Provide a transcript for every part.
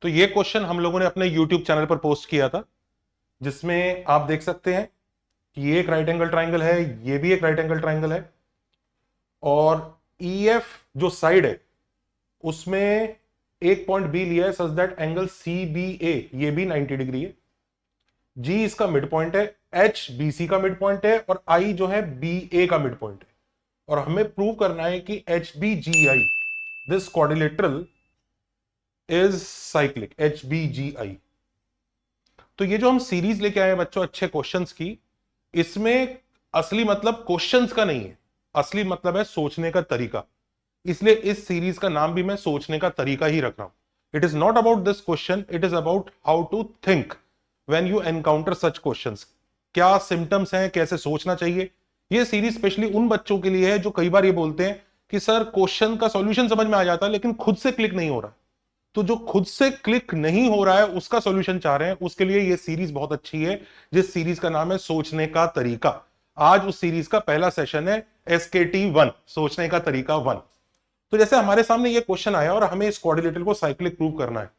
तो ये क्वेश्चन हम लोगों ने अपने YouTube चैनल पर पोस्ट किया था, जिसमें आप देख सकते हैं कि ये एक राइट एंगल ट्राइंगल है, ये भी एक राइट एंगल ट्राइंगल है, और EF जो साइड है उसमें एक पॉइंट बी लिया है सच दैट एंगल CBA ये भी 90 डिग्री है। G इसका मिड पॉइंट है, H BC का मिड पॉइंट है, और I जो है BA का मिड पॉइंट है। और हमें प्रूव करना है कि HBGI this quadrilateral is cyclic, HBGI। तो ये जो हम सीरीज लेके आए हैं बच्चों अच्छे क्वेश्चंस की, इसमें असली मतलब क्वेश्चंस का नहीं है, असली मतलब है सोचने का तरीका। इसलिए इस सीरीज का नाम भी मैं सोचने का तरीका ही रख रहा हूं। It is not about this question, it is about how to think when you encounter such questions. क्या सिम्टम्स हैं, कैसे सोचना चाहिए। ये सीरीज स्पेशली उन बच्चों के लिए है जो कई बार ये बोलते हैं कि सर क्वेश्चन का सॉल्यूशन समझ में आ जाता है लेकिन खुद से क्लिक नहीं हो रहा। तो जो खुद से क्लिक नहीं हो रहा है उसका सॉल्यूशन चाह रहे हैं, उसके लिए ये सीरीज बहुत अच्छी है, जिस सीरीज का नाम है सोचने का तरीका। आज उस सीरीज का पहला सेशन है SKT1, सोचने का तरीका 1। तो जैसे हमारे सामने ये क्वेश्चन आया और हमें इस क्वाड्रिलेटरल को साइक्लिक प्रूव करना है,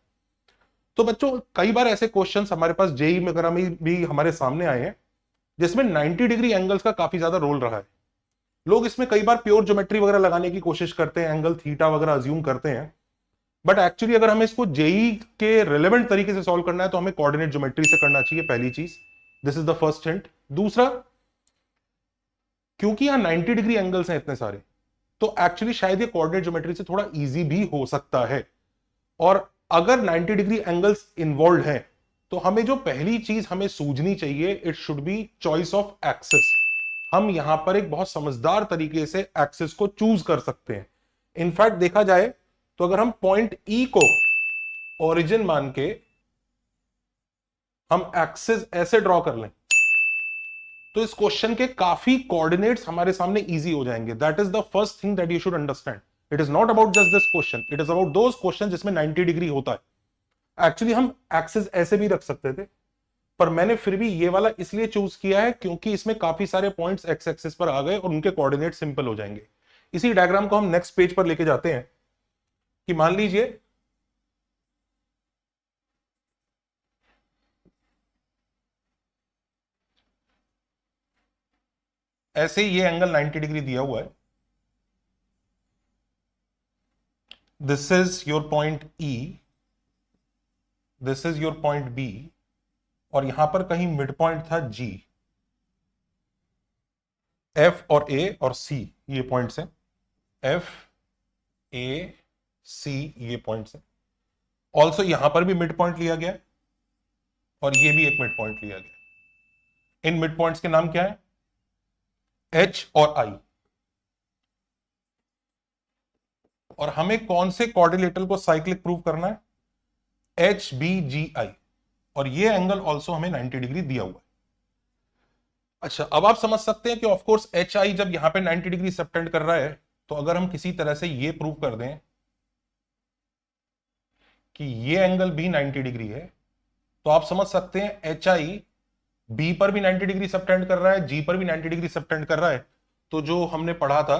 तो बच्चों कई बार ऐसे क्वेश्चंस हमारे पास जेई वगैरह में भी हमारे सामने आए हैं जिसमें 90 डिग्री एंगल्स का काफी ज्यादा रोल रहा है। लोग इसमें कई बार प्योर ज्योमेट्री वगैरह लगाने की कोशिश करते हैं, एंगल थीटा वगैरह अज्यूम करते हैं, बट एक्चुअली अगर हमें इसको जेई के रिलेवेंट तरीके से सॉल्व करना है तो हमें कोऑर्डिनेट ज्योमेट्री से करना चाहिए, पहली चीज। This is the first hint. दूसरा, क्योंकि यहां 90 डिग्री एंगल्स हैं इतने सारे, तो एक्चुअली शायद ये कोऑर्डिनेट ज्योमेट्री से थोड़ा इजी भी हो सकता है। और अगर 90 डिग्री एंगल्स इन्वॉल्व हैं तो हमें जो पहली चीज हमें सूझनी चाहिए, it should be choice of axis. हम यहां पर एक बहुत समझदार तरीके से एक्सिस को चूज कर सकते हैं। इनफैक्ट देखा जाए तो अगर हम पॉइंट E को ओरिजिन मान के हम एक्सिस ऐसे ड्रॉ कर लें तो इस क्वेश्चन के काफी कोऑर्डिनेट्स हमारे सामने इजी हो जाएंगे। That is the first thing that you should understand. It is not about just this question, it is about those question जिसमें 90 डिग्री होता है। एक्चुअली हम एक्सिस ऐसे भी रख सकते थे, पर मैंने फिर भी ये वाला इसलिए चूज किया है क्योंकि इसमें काफी सारे पॉइंट्स एक्स एक्सिस पर आ गए और उनके कोऑर्डिनेट सिंपल हो जाएंगे। इसी डायग्राम को हम नेक्स्ट पेज पर लेके जाते हैं कि मान लीजिए ऐसे ये एंगल 90 डिग्री दिया हुआ है, this is your point E, this is your point B, और यहां पर कहीं मिड पॉइंट था G। F और A और C ये पॉइंट्स हैं, F A C ये पॉइंट्स हैं। ऑल्सो यहां पर भी मिड पॉइंट लिया गया और ये भी एक मिड पॉइंट लिया गया। इन मिड पॉइंट्स के नाम क्या है? H और I। और हमें कौन से क्वाड्रिलेटरल को साइक्लिक प्रूव करना है? HBGI। और ये एंगल ऑल्सो हमें 90 डिग्री दिया हुआ है। अच्छा, अब आप समझ सकते हैं कि ऑफ कोर्स HI जब यहां पे 90 डिग्री सबटेंड कर रहा है, तो अगर हम किसी तरह से ये प्रूव कर दें कि ये एंगल भी 90 डिग्री है, तो आप समझ सकते हैं HI B पर भी 90 डिग्री सबटेंड कर रहा है, G पर भी 90 डिग्री सबटेंड कर रहा है। तो जो हमने पढ़ा था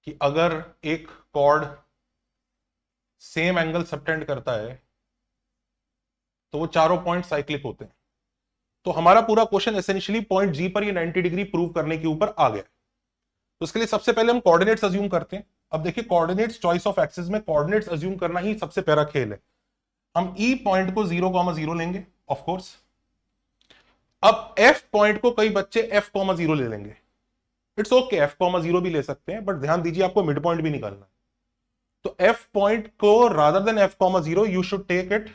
कि अगर एक कॉर्ड सेम एंगल सबटेंड करता है तो वो चारों पॉइंट साइक्लिक होते हैं। तो हमारा पूरा क्वेश्चन एसेंशियली पॉइंट G पर ये 90 डिग्री प्रूव करने के ऊपर आ गया। तो इसके लिए सबसे पहले हम कोऑर्डिनेट्स अज्यूम करते हैं। अब देखिए, कोऑर्डिनेट्स चॉइस ऑफ एक्सिस में कोऑर्डिनेट्स अज्यूम करना ही सबसे प्यारा खेल है। हम E पॉइंट को 0,0 लेंगे ऑफ कोर्स। अब F पॉइंट को कई बच्चे F,0 ले लेंगे। इट्स ओके, F,0 भी ले सकते हैं, बट ध्यान दीजिए आपको मिड पॉइंट भी निकालना है। तो F पॉइंट को rather than F,0 you should take it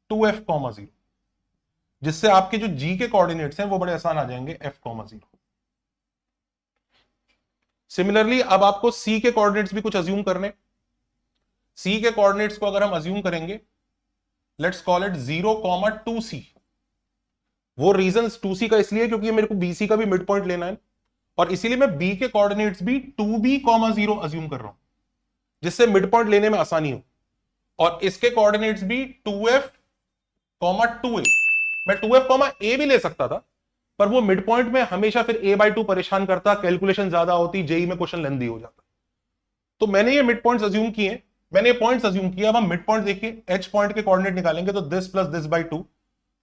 2F,0, जिससे आपके जो G के कोऑर्डिनेट्स हैं वो बड़े आसान आ जाएंगे F,0। सिमिलरली अब आपको C के कोऑर्डिनेट्स भी कुछ अज्यूम करने। C के कोऑर्डिनेट्स को अगर हम अज्यूम करेंगे, लेट्स कॉल इट 0,2C। वो रीजंस 2C का इसलिए क्योंकि मेरे को BC का भी मिड पॉइंट लेना है, और इसीलिए मैं B के कोऑर्डिनेट्स भी 2B,0 अज्यूम कर रहा हूं, जिससे मिड पॉइंट लेने में आसानी हो। और इसके कोऑर्डिनेट्स भी 2F,2A। मैं 2F,A भी ले सकता था, पर वो मिड पॉइंट में हमेशा फिर A/2 परेशान करता, कैलकुलेशन ज्यादा होती, जेई में क्वेश्चन लेंदी हो जाता। तो मैंने ये मिड पॉइंट्स अज्यूम किए मैंने पॉइंट्स अज्यूम किया। अब हम मिड पॉइंट देखिए, एच पॉइंट के कोऑर्डिनेट निकालेंगे तो this plus this by 2,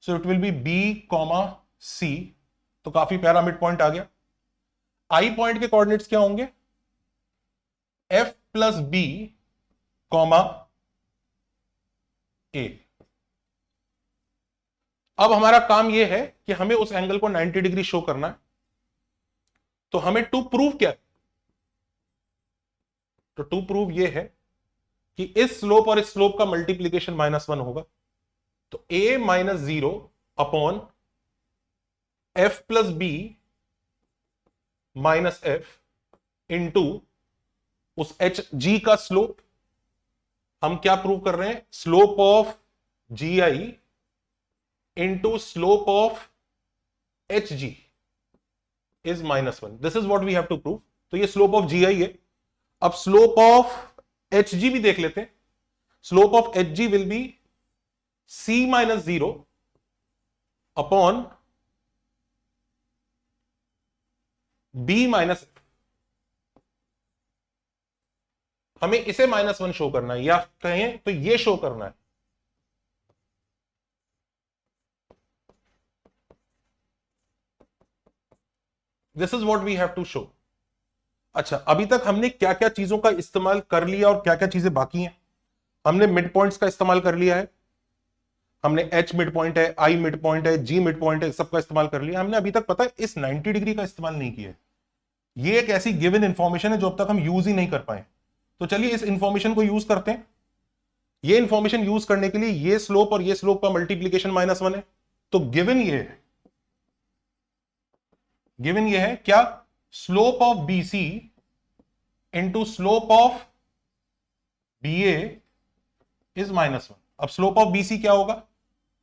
so it will be B comma C, तो काफी प्यारा मिड पॉइंट आ गया। आई पॉइंट के कोऑर्डिनेट्स क्या होंगे, एफ प्लस बी कॉमा ए। अब हमारा काम यह है कि हमें उस एंगल को 90 डिग्री शो करना है, तो हमें टू प्रूव क्या है, तो टू प्रूव यह है कि इस स्लोप और इस स्लोप का मल्टीप्लीकेशन -1 होगा, तो a minus 0 upon F plus B minus F into उस एच जी का स्लोप। हम क्या प्रूव कर रहे हैं, slope of G I into slope of H G is -1, this is what we have to prove. तो ये स्लोप ऑफ जी आई है। अब स्लोप ऑफ एच जी भी देख लेते हैं। Slope of H G will be C minus 0 upon B minus, हमें इसे -1 शो करना है, या कहें तो ये शो करना है। This is what we have to show. अच्छा, अभी तक हमने क्या क्या चीजों का इस्तेमाल कर लिया और क्या क्या चीजें बाकी हैं। हमने मिड पॉइंट्स का इस्तेमाल कर लिया है, हमने एच मिड पॉइंट है, आई मिड पॉइंट है, जी मिड पॉइंट है, सबका इस्तेमाल कर लिया। हमने अभी तक पता है इस 90 डिग्री का इस्तेमाल नहीं किया है। ये एक ऐसी गिवन इंफॉर्मेशन है जो अब तक हम यूज ही नहीं कर पाए। तो चलिए इस इंफॉर्मेशन को यूज करते हैं। ये इंफॉर्मेशन यूज करने के लिए ये स्लोप और ये स्लोप का मल्टीप्लीकेशन -1 है। तो गिवन ये है, गिवन ये है क्या, slope of BC into slope of BA is -1। अब स्लोप ऑफ BC क्या होगा,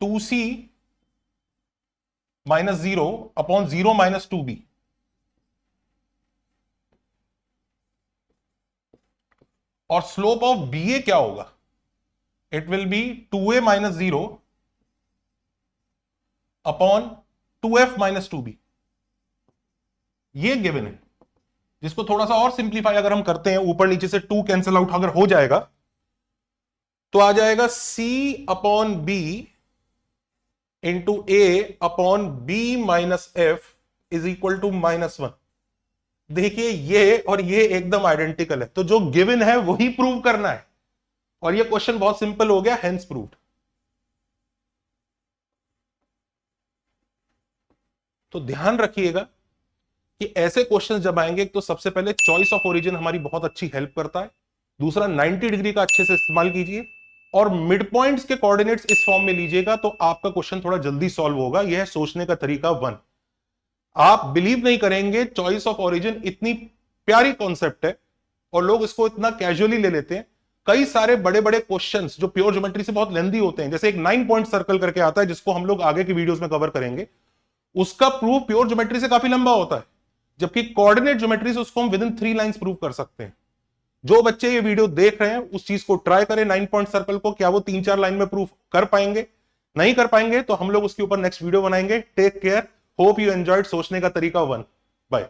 2C minus 0 upon 0 minus 2B। और स्लोप ऑफ BA क्या होगा, it will B 2A minus 0 upon 2F minus 2B। ये गिवन है, जिसको थोड़ा सा और सिंप्लीफाई अगर हम करते हैं, ऊपर नीचे से 2 कैंसिल आउट अगर हो जाएगा तो आ जाएगा C upon B into A upon B minus F is equal to -1। देखिए ये और ये एकदम आइडेंटिकल है, तो जो गिवन है वही प्रूव करना है। और ये क्वेश्चन बहुत सिंपल हो गया, हेंस प्रूव्ड। तो ध्यान रखिएगा कि ऐसे क्वेश्चन जब आएंगे तो सबसे पहले चॉइस ऑफ ओरिजिन हमारी बहुत अच्छी हेल्प करता है। दूसरा 90 डिग्री का अच्छे से इस्तेमाल कीजिए, और मिड पॉइंट्स के कोऑर्डिनेट्स इस फॉर्म में लीजिएगा तो आपका क्वेश्चन थोड़ा जल्दी सॉल्व होगा। यह है सोचने का तरीका 1। आप बिलीव नहीं करेंगे, चॉइस ऑफ ओरिजिन इतनी प्यारी कॉन्सेप्ट है और लोग इसको इतना कैजुअली ले लेते हैं। कई सारे बड़े बड़े क्वेश्चंस जो प्योर ज्योमेट्री से बहुत लेंदी होते हैं, जैसे एक 9 पॉइंट सर्कल करके आता है जिसको हम लोग आगे की वीडियोस में कवर करेंगे, उसका प्रूफ प्योर ज्योमेट्री से काफी लंबा होता है, जबकि कोऑर्डिनेट ज्योमेट्री से उसको हम विद इन 3 लाइंस प्रूव कर सकते हैं। जो बच्चे ये वीडियो देख रहे हैं उस चीज को ट्राई करें, 9 पॉइंट सर्कल को, क्या वो 3-4 लाइन में प्रूफ कर पाएंगे? नहीं कर पाएंगे तो हम लोग उसके ऊपर नेक्स्ट वीडियो बनाएंगे। Take care, hope you enjoyed सोचने का तरीका 1। बाय।